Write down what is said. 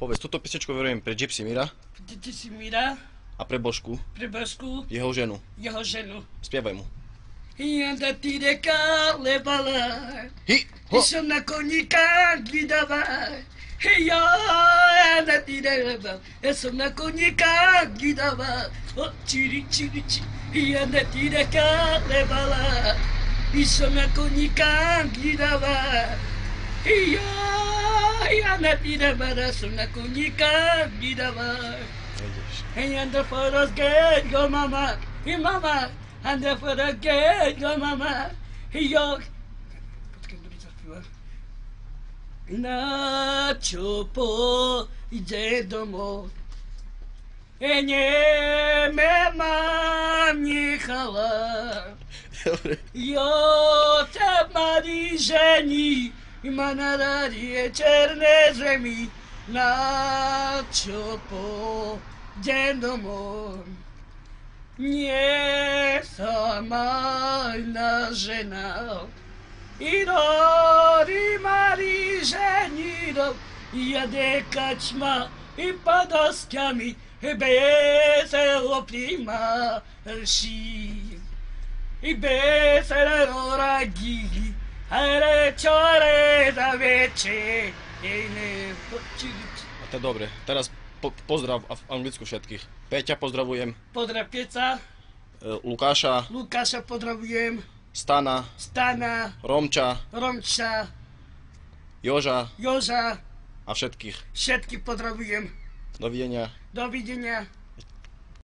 Povedz, túto písničku verujem pre Gypsy Mira Gypsy Mira a pre Božku, jeho ženu. Spievaj mu. Janda tíreka levala, Hi, ho! som na koníka gidava. Janda tíreka, som na koníka gidava. Čiri, čiri, čiri, janda tíreka levala, som na koníka gidava. Janda tíreka, som na koníka gidava. And the photos get your mama, mama, and the photos get your mama, yo. Na chopo idzie domo, nie me mam jechala. Jo te mali żeni, ma na radzie czerne zemi, na chopo. Dzień domu, nie sama żena. I dori mali żenido, jadę kaćma i padoskami, veselo prima si. I veselo ragigi, ale čore za veče, ne počuť. A to je dobre, teraz pozdrav v Anglicku všetkých. Peťa pozdravujem. Pozdrav Peca. Lukáša. Lukáša pozdravujem. Stana. Romča. Joža. A všetkých. Všetkých pozdravujem. Dovidenia. Dovidenia.